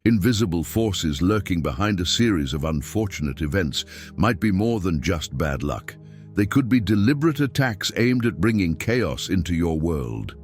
Invisible forces lurking behind a series of unfortunate events might be more than just bad luck. They could be deliberate attacks aimed at bringing chaos into your world.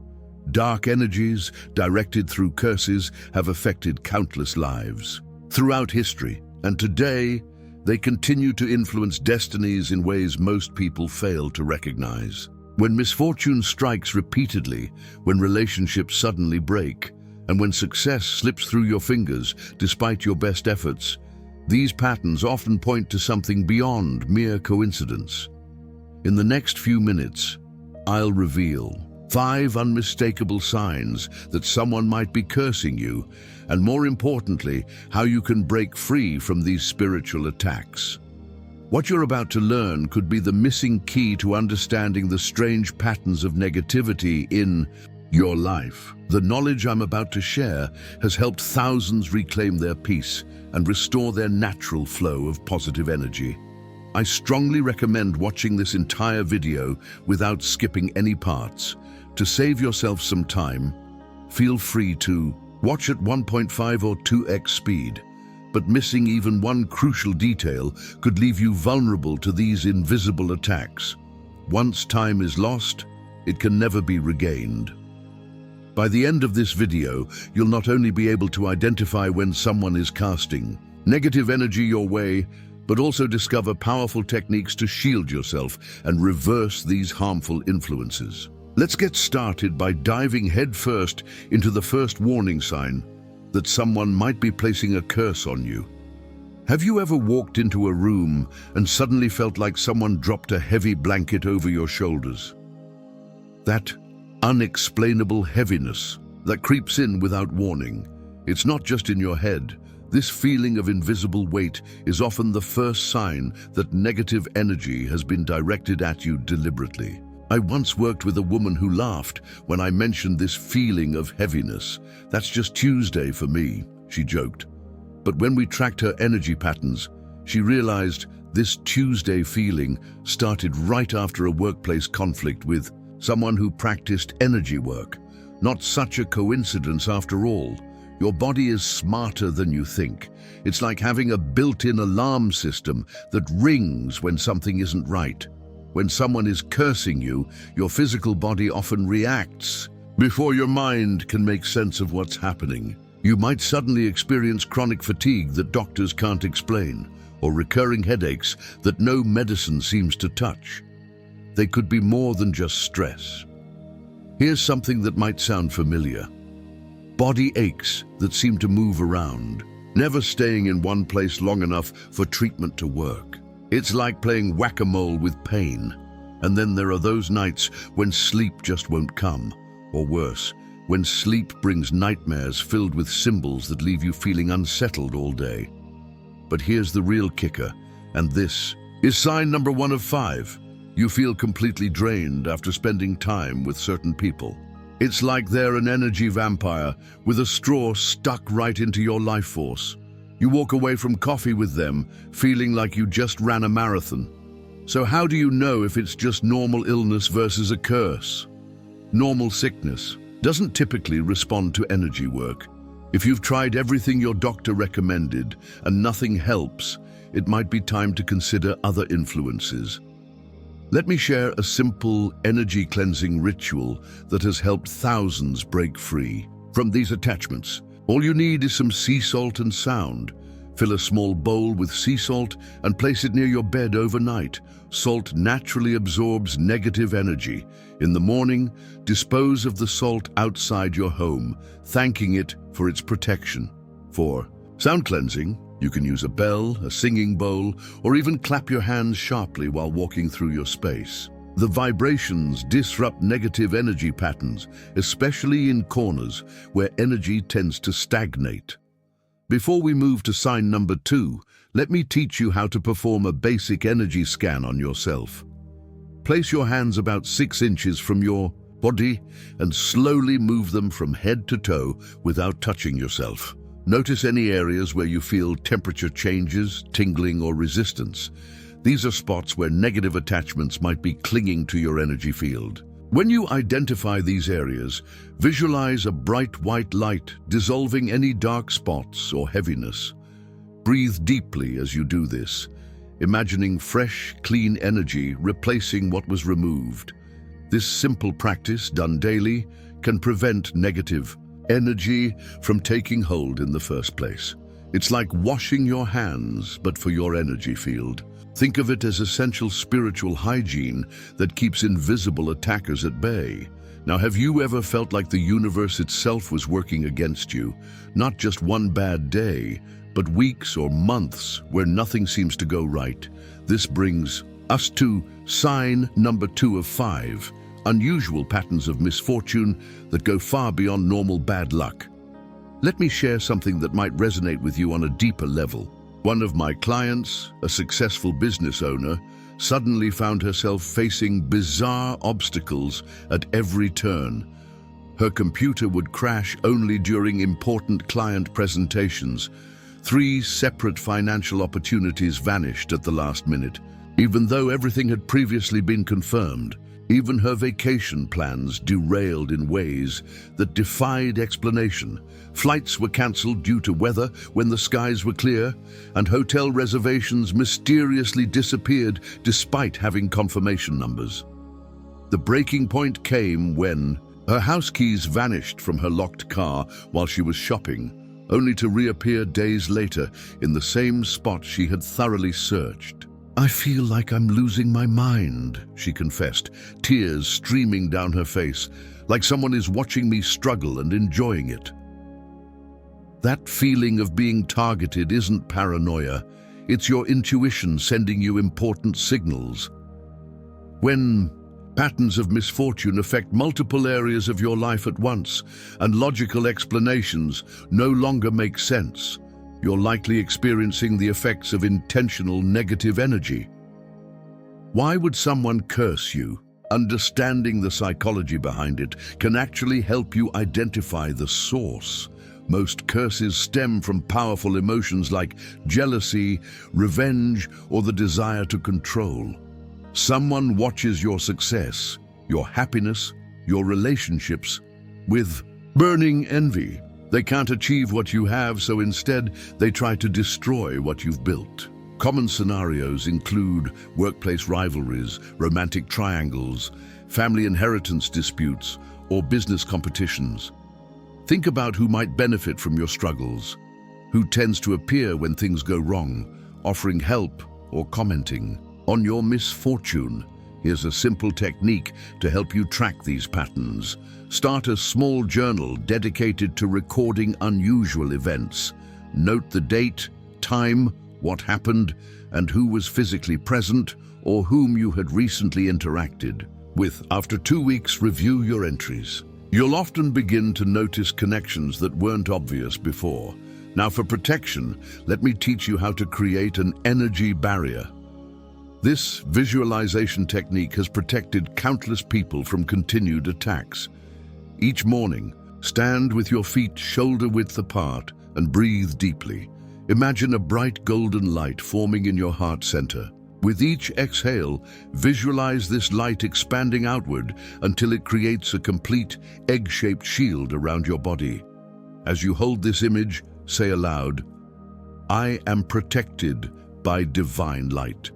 Dark energies, directed through curses, have affected countless lives throughout history, and today they continue to influence destinies in ways most people fail to recognize. When misfortune strikes repeatedly, when relationships suddenly break, and when success slips through your fingers despite your best efforts, these patterns often point to something beyond mere coincidence. In the next few minutes, I'll reveal 5 unmistakable signs that someone might be cursing you, and more importantly, how you can break free from these spiritual attacks. What you're about to learn could be the missing key to understanding the strange patterns of negativity in your life. The knowledge I'm about to share has helped thousands reclaim their peace and restore their natural flow of positive energy. I strongly recommend watching this entire video without skipping any parts. To save yourself some time, feel free to watch at 1.5 or 2x speed, but missing even one crucial detail could leave you vulnerable to these invisible attacks. Once time is lost, it can never be regained. By the end of this video, you'll not only be able to identify when someone is casting negative energy your way, but also discover powerful techniques to shield yourself and reverse these harmful influences. Let's get started by diving headfirst into the first warning sign that someone might be placing a curse on you. Have you ever walked into a room and suddenly felt like someone dropped a heavy blanket over your shoulders? That unexplainable heaviness that creeps in without warning. It's not just in your head. This feeling of invisible weight is often the first sign that negative energy has been directed at you deliberately. I once worked with a woman who laughed when I mentioned this feeling of heaviness. "That's just Tuesday for me," she joked. But when we tracked her energy patterns, she realized this Tuesday feeling started right after a workplace conflict with someone who practiced energy work. Not such a coincidence after all. Your body is smarter than you think. It's like having a built-in alarm system that rings when something isn't right. When someone is cursing you, your physical body often reacts before your mind can make sense of what's happening. You might suddenly experience chronic fatigue that doctors can't explain, or recurring headaches that no medicine seems to touch. They could be more than just stress. Here's something that might sound familiar. Body aches that seem to move around, never staying in one place long enough for treatment to work. It's like playing whack-a-mole with pain. And then there are those nights when sleep just won't come, or worse, when sleep brings nightmares filled with symbols that leave you feeling unsettled all day. But here's the real kicker, and this is sign number 1 of 5. You feel completely drained after spending time with certain people. It's like they're an energy vampire with a straw stuck right into your life force. You walk away from coffee with them feeling like you just ran a marathon. So how do you know if it's just normal illness versus a curse? Normal sickness doesn't typically respond to energy work. If you've tried everything your doctor recommended and nothing helps, it might be time to consider other influences. Let me share a simple energy cleansing ritual that has helped thousands break free from these attachments. All you need is some sea salt and sound. Fill a small bowl with sea salt and place it near your bed overnight. Salt naturally absorbs negative energy. In the morning, dispose of the salt outside your home, thanking it for its protection. For sound cleansing, you can use a bell, a singing bowl, or even clap your hands sharply while walking through your space. The vibrations disrupt negative energy patterns, especially in corners where energy tends to stagnate. Before we move to sign number 2, let me teach you how to perform a basic energy scan on yourself. Place your hands about 6 inches from your body and slowly move them from head to toe without touching yourself. Notice any areas where you feel temperature changes, tingling, or resistance. These are spots where negative attachments might be clinging to your energy field. When you identify these areas, visualize a bright white light dissolving any dark spots or heaviness. Breathe deeply as you do this, imagining fresh, clean energy replacing what was removed. This simple practice, done daily, can prevent negative energy from taking hold in the first place. It's like washing your hands, but for your energy field. Think of it as essential spiritual hygiene that keeps invisible attackers at bay. Now, have you ever felt like the universe itself was working against you? Not just one bad day, but weeks or months where nothing seems to go right. This brings us to sign number 2 of 5, unusual patterns of misfortune that go far beyond normal bad luck. Let me share something that might resonate with you on a deeper level. One of my clients, a successful business owner, suddenly found herself facing bizarre obstacles at every turn. Her computer would crash only during important client presentations. 3 separate financial opportunities vanished at the last minute, even though everything had previously been confirmed. Even her vacation plans derailed in ways that defied explanation. Flights were cancelled due to weather when the skies were clear, and hotel reservations mysteriously disappeared despite having confirmation numbers. The breaking point came when her house keys vanished from her locked car while she was shopping, only to reappear days later in the same spot she had thoroughly searched. "I feel like I'm losing my mind," she confessed, tears streaming down her face, like someone is watching me struggle and enjoying it. That feeling of being targeted isn't paranoia, it's your intuition sending you important signals. When patterns of misfortune affect multiple areas of your life at once, and logical explanations no longer make sense, you're likely experiencing the effects of intentional negative energy. Why would someone curse you? Understanding the psychology behind it can actually help you identify the source. Most curses stem from powerful emotions like jealousy, revenge, or the desire to control. Someone watches your success, your happiness, your relationships with burning envy. They can't achieve what you have, so instead they try to destroy what you've built. Common scenarios include workplace rivalries, romantic triangles, family inheritance disputes, or business competitions. Think about who might benefit from your struggles, who tends to appear when things go wrong, offering help or commenting on your misfortune. Here's a simple technique to help you track these patterns. Start a small journal dedicated to recording unusual events. Note the date, time, what happened, and who was physically present or whom you had recently interacted with. After 2 weeks, review your entries. You'll often begin to notice connections that weren't obvious before. Now, for protection, let me teach you how to create an energy barrier. This visualization technique has protected countless people from continued attacks. Each morning, stand with your feet shoulder-width apart and breathe deeply. Imagine a bright golden light forming in your heart center. With each exhale, visualize this light expanding outward until it creates a complete egg-shaped shield around your body. As you hold this image, say aloud, "I am protected by divine light.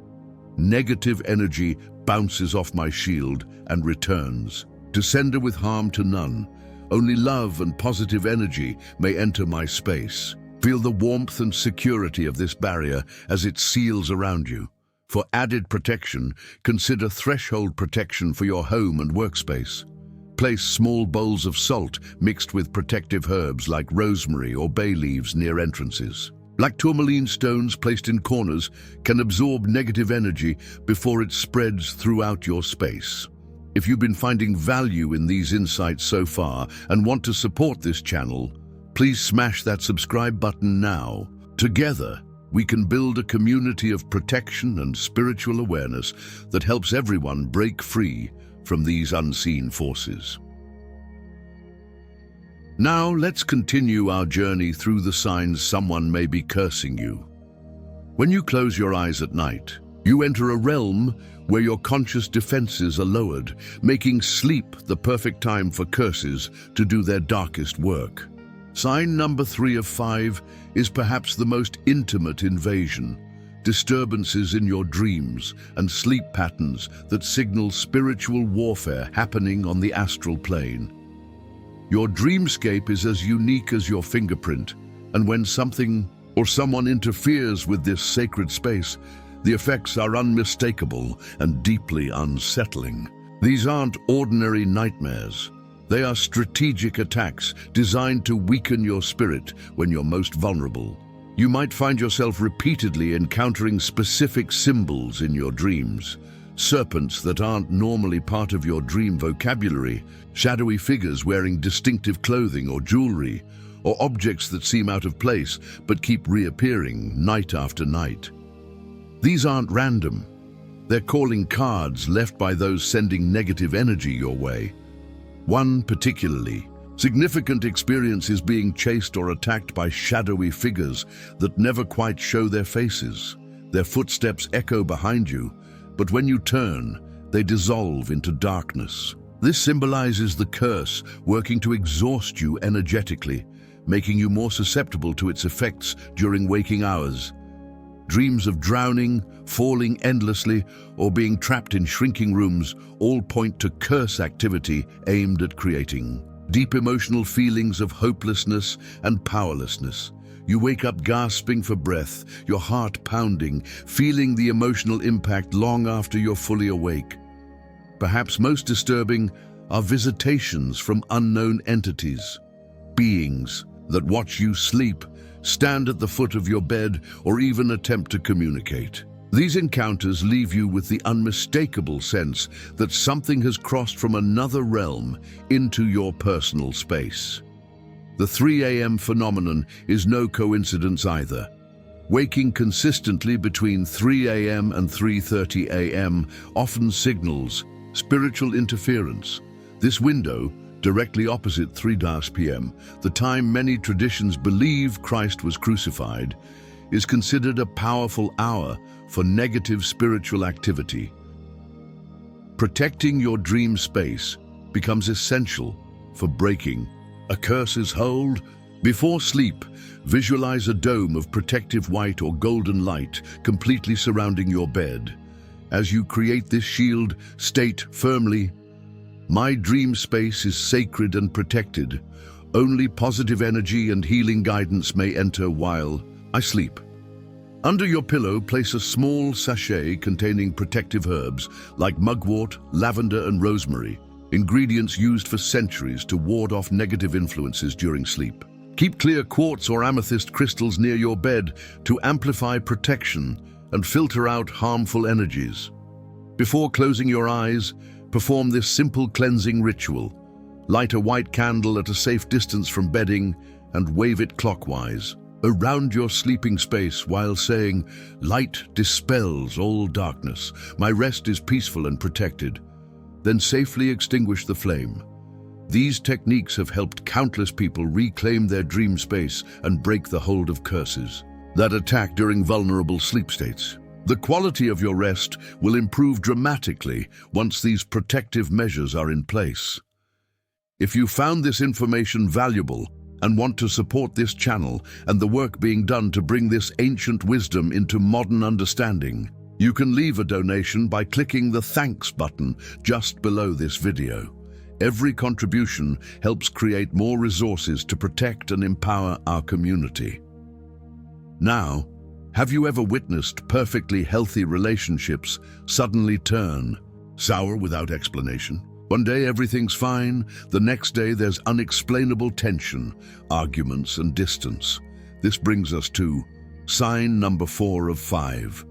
Negative energy bounces off my shield and returns to sender with harm to none. Only love and positive energy may enter my space." Feel the warmth and security of this barrier as it seals around you. For added protection, consider threshold protection for your home and workspace. Place small bowls of salt mixed with protective herbs like rosemary or bay leaves near entrances. Black tourmaline stones placed in corners can absorb negative energy before it spreads throughout your space. If you've been finding value in these insights so far and want to support this channel, please smash that subscribe button now. Together, we can build a community of protection and spiritual awareness that helps everyone break free from these unseen forces. Now, let's continue our journey through the signs someone may be cursing you. When you close your eyes at night, You enter a realm where your conscious defenses are lowered, making sleep the perfect time for curses to do their darkest work. Sign number 3 of 5 is perhaps the most intimate invasion. Disturbances in your dreams and sleep patterns that signal spiritual warfare happening on the astral plane. Your dreamscape is as unique as your fingerprint, and when something or someone interferes with this sacred space, the effects are unmistakable and deeply unsettling. These aren't ordinary nightmares. They are strategic attacks designed to weaken your spirit when you're most vulnerable. You might find yourself repeatedly encountering specific symbols in your dreams. Serpents that aren't normally part of your dream vocabulary, shadowy figures wearing distinctive clothing or jewelry, or objects that seem out of place but keep reappearing night after night. These aren't random. They're calling cards left by those sending negative energy your way. One particularly significant experience is being chased or attacked by shadowy figures that never quite show their faces. Their footsteps echo behind you, but when you turn, they dissolve into darkness. This symbolizes the curse working to exhaust you energetically, making you more susceptible to its effects during waking hours. Dreams of drowning, falling endlessly, or being trapped in shrinking rooms all point to curse activity aimed at creating deep emotional feelings of hopelessness and powerlessness. You wake up gasping for breath, your heart pounding, feeling the emotional impact long after you're fully awake. Perhaps most disturbing are visitations from unknown entities, beings that watch you sleep, stand at the foot of your bed, or even attempt to communicate. These encounters leave you with the unmistakable sense that something has crossed from another realm into your personal space. The 3 a.m. phenomenon is no coincidence either. Waking consistently between 3 a.m. and 3:30 a.m. often signals spiritual interference. This window, directly opposite 3 p.m., the time many traditions believe Christ was crucified, is considered a powerful hour for negative spiritual activity. Protecting your dream space becomes essential for breaking a curse's hold. Before sleep, visualize a dome of protective white or golden light completely surrounding your bed. As you create this shield, state firmly, "My dream space is sacred and protected. Only positive energy and healing guidance may enter while I sleep." Under your pillow, place a small sachet containing protective herbs like mugwort, lavender, and rosemary, ingredients used for centuries to ward off negative influences during sleep. Keep clear quartz or amethyst crystals near your bed to amplify protection and filter out harmful energies. Before closing your eyes, perform this simple cleansing ritual. Light a white candle at a safe distance from bedding and wave it clockwise around your sleeping space while saying, "Light dispels all darkness. My rest is peaceful and protected." Then safely extinguish the flame. These techniques have helped countless people reclaim their dream space and break the hold of curses that attack during vulnerable sleep states. The quality of your rest will improve dramatically once these protective measures are in place. If you found this information valuable and want to support this channel and the work being done to bring this ancient wisdom into modern understanding, you can leave a donation by clicking the thanks button just below this video. Every contribution helps create more resources to protect and empower our community. Now, have you ever witnessed perfectly healthy relationships suddenly turn sour without explanation? One day everything's fine, the next day there's unexplainable tension, arguments and distance. This brings us to sign number 4 of 5.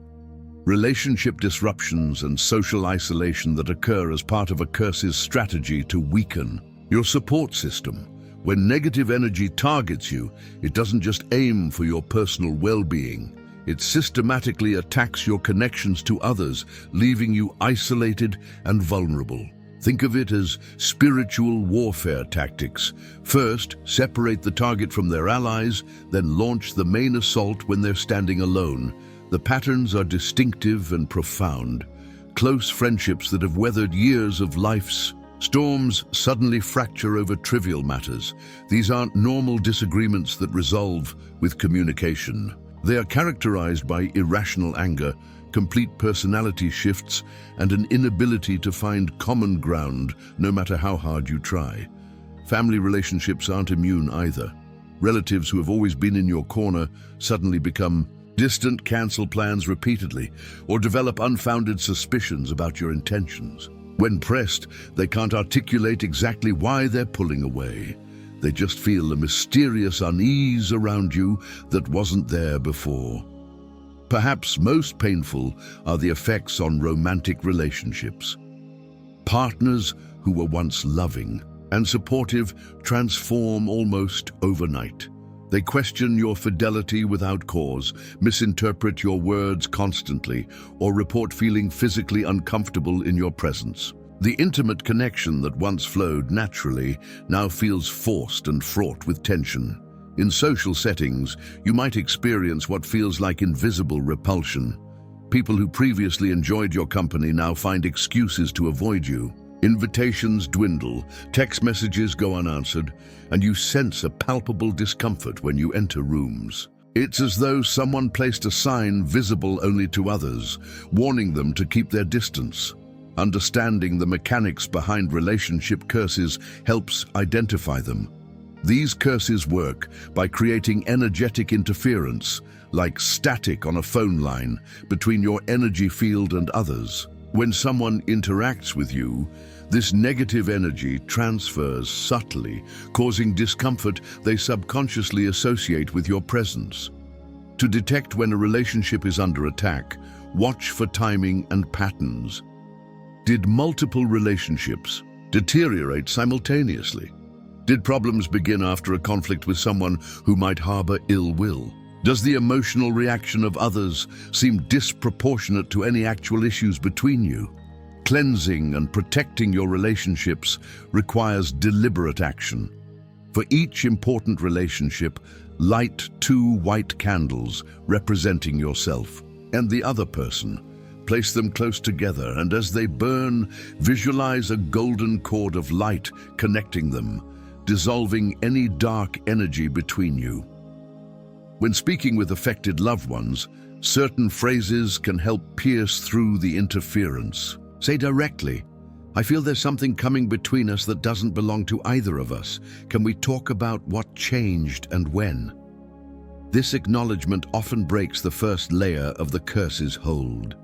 Relationship disruptions and social isolation that occur as part of a curse's strategy to weaken your support system. When negative energy targets you, it doesn't just aim for your personal well-being. It systematically attacks your connections to others, leaving you isolated and vulnerable. Think of it as spiritual warfare tactics. First, separate the target from their allies, then launch the main assault when they're standing alone. The patterns are distinctive and profound. Close friendships that have weathered years of life's storms suddenly fracture over trivial matters. These aren't normal disagreements that resolve with communication. They are characterized by irrational anger, complete personality shifts, and an inability to find common ground no matter how hard you try. Family relationships aren't immune either. Relatives who have always been in your corner suddenly become distant, cancel plans repeatedly, or develop unfounded suspicions about your intentions. When pressed, they can't articulate exactly why they're pulling away. They just feel a mysterious unease around you that wasn't there before. Perhaps most painful are the effects on romantic relationships. Partners who were once loving and supportive transform almost overnight. They question your fidelity without cause, misinterpret your words constantly, or report feeling physically uncomfortable in your presence. The intimate connection that once flowed naturally now feels forced and fraught with tension. In social settings, you might experience what feels like invisible repulsion. People who previously enjoyed your company now find excuses to avoid you. Invitations dwindle, text messages go unanswered, and you sense a palpable discomfort when you enter rooms. It's as though someone placed a sign visible only to others, warning them to keep their distance. Understanding the mechanics behind relationship curses helps identify them. These curses work by creating energetic interference, like static on a phone line, between your energy field and others. When someone interacts with you, this negative energy transfers subtly, causing discomfort they subconsciously associate with your presence. To detect when a relationship is under attack, watch for timing and patterns. Did multiple relationships deteriorate simultaneously? Did problems begin after a conflict with someone who might harbor ill will? Does the emotional reaction of others seem disproportionate to any actual issues between you? Cleansing and protecting your relationships requires deliberate action. For each important relationship, light 2 white candles representing yourself and the other person. Place them close together, and as they burn, visualize a golden cord of light connecting them, dissolving any dark energy between you. When speaking with affected loved ones, certain phrases can help pierce through the interference. Say directly, "I feel there's something coming between us that doesn't belong to either of us. Can we talk about what changed and when?" This acknowledgement often breaks the first layer of the curse's hold.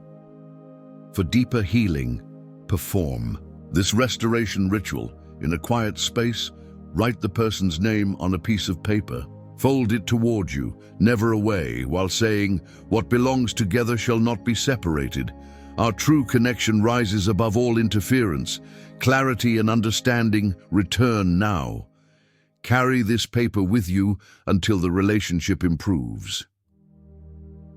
For deeper healing, perform this restoration ritual in a quiet space. Write the person's name on a piece of paper. Fold it toward you, never away, while saying, "What belongs together shall not be separated. Our true connection rises above all interference. Clarity and understanding return now." Carry this paper with you until the relationship improves.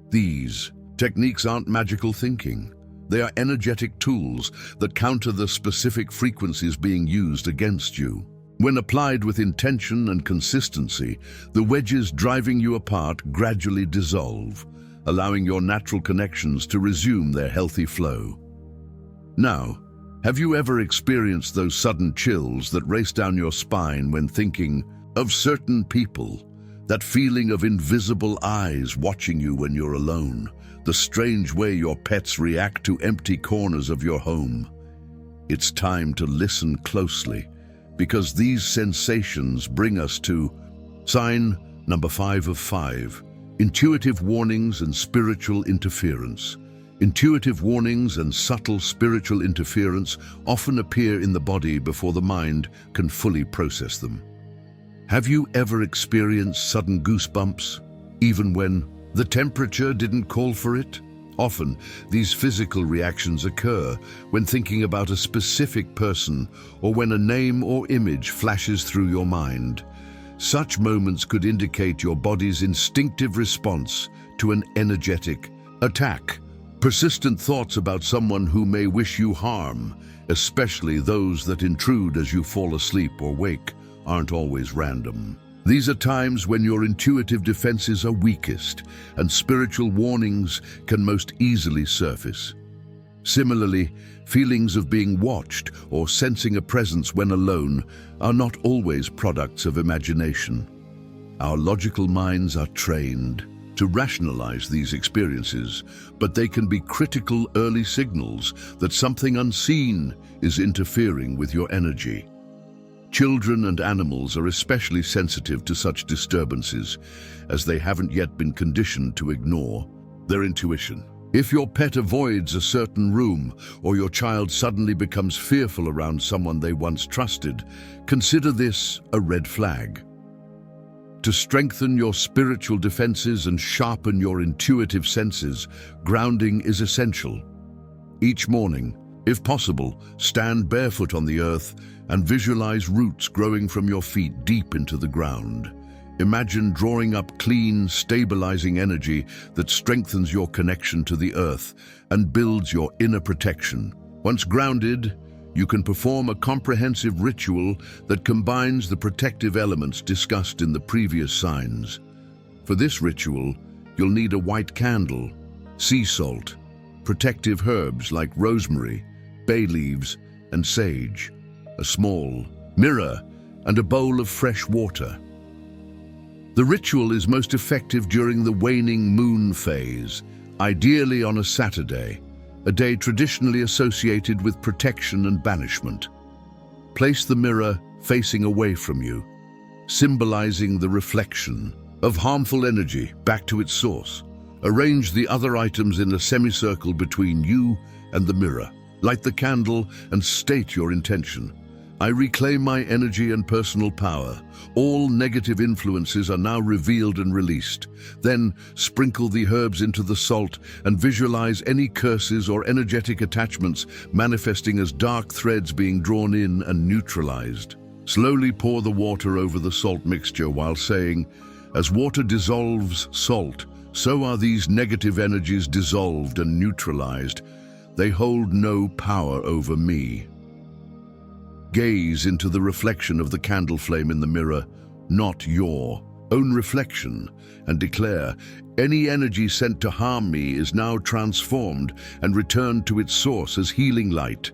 These techniques aren't magical thinking. They are energetic tools that counter the specific frequencies being used against you. When applied with intention and consistency, the wedges driving you apart gradually dissolve, allowing your natural connections to resume their healthy flow. Now, have you ever experienced those sudden chills that race down your spine when thinking of certain people? That feeling of invisible eyes watching you when you're alone? The strange way your pets react to empty corners of your home? It's time to listen closely, because these sensations bring us to sign number 5 of 5, intuitive warnings and spiritual interference. Intuitive warnings and subtle spiritual interference often appear in the body before the mind can fully process them. Have you ever experienced sudden goosebumps, even when the temperature didn't call for it? Often, these physical reactions occur when thinking about a specific person or when a name or image flashes through your mind. Such moments could indicate your body's instinctive response to an energetic attack. Persistent thoughts about someone who may wish you harm, especially those that intrude as you fall asleep or wake, aren't always random. These are times when your intuitive defenses are weakest and spiritual warnings can most easily surface. Similarly, feelings of being watched or sensing a presence when alone are not always products of imagination. Our logical minds are trained to rationalize these experiences, but they can be critical early signals that something unseen is interfering with your energy. Children and animals are especially sensitive to such disturbances, as they haven't yet been conditioned to ignore their intuition. If your pet avoids a certain room, or your child suddenly becomes fearful around someone they once trusted, consider this a red flag. To strengthen your spiritual defenses and sharpen your intuitive senses, grounding is essential. Each morning, if possible, stand barefoot on the earth and visualize roots growing from your feet deep into the ground. Imagine drawing up clean, stabilizing energy that strengthens your connection to the earth and builds your inner protection. Once grounded, you can perform a comprehensive ritual that combines the protective elements discussed in the previous signs. For this ritual, you'll need a white candle, sea salt, protective herbs like rosemary, bay leaves, and sage, a small mirror, and a bowl of fresh water. The ritual is most effective during the waning moon phase, ideally on a Saturday, a day traditionally associated with protection and banishment. Place the mirror facing away from you, symbolizing the reflection of harmful energy back to its source. Arrange the other items in a semicircle between you and the mirror. Light the candle and state your intention. I reclaim my energy and personal power. All negative influences are now revealed and released. Then sprinkle the herbs into the salt and visualize any curses or energetic attachments manifesting as dark threads being drawn in and neutralized. Slowly pour the water over the salt mixture while saying, "As water dissolves salt, so are these negative energies dissolved and neutralized. They hold no power over me." Gaze into the reflection of the candle flame in the mirror, not your own reflection, and declare, "Any energy sent to harm me is now transformed and returned to its source as healing light,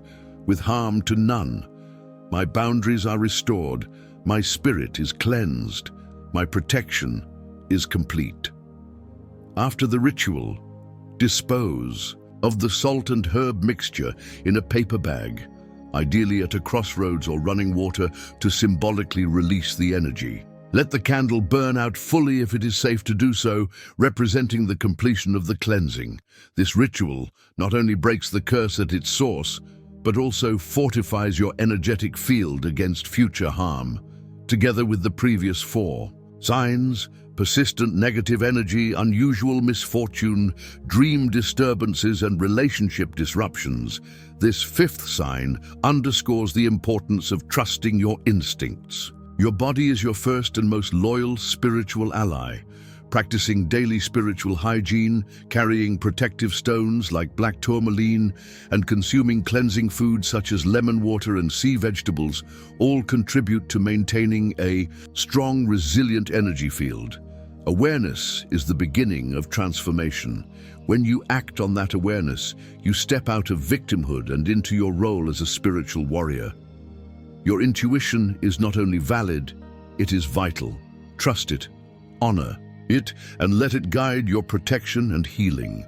with harm to none. My boundaries are restored, my spirit is cleansed, my protection is complete." After the ritual, dispose of the salt and herb mixture in a paper bag, ideally at a crossroads or running water, to symbolically release the energy. Let the candle burn out fully if it is safe to do so, representing the completion of the cleansing. This ritual not only breaks the curse at its source, but also fortifies your energetic field against future harm. Together with the previous 4 signs, persistent negative energy, unusual misfortune, dream disturbances, and relationship disruptions, this 5th sign underscores the importance of trusting your instincts. Your body is your first and most loyal spiritual ally. Practicing daily spiritual hygiene, carrying protective stones like black tourmaline, and consuming cleansing foods such as lemon water and sea vegetables all contribute to maintaining a strong, resilient energy field. Awareness is the beginning of transformation. When you act on that awareness, you step out of victimhood and into your role as a spiritual warrior. Your intuition is not only valid, it is vital. Trust it, honor it, and let it guide your protection and healing.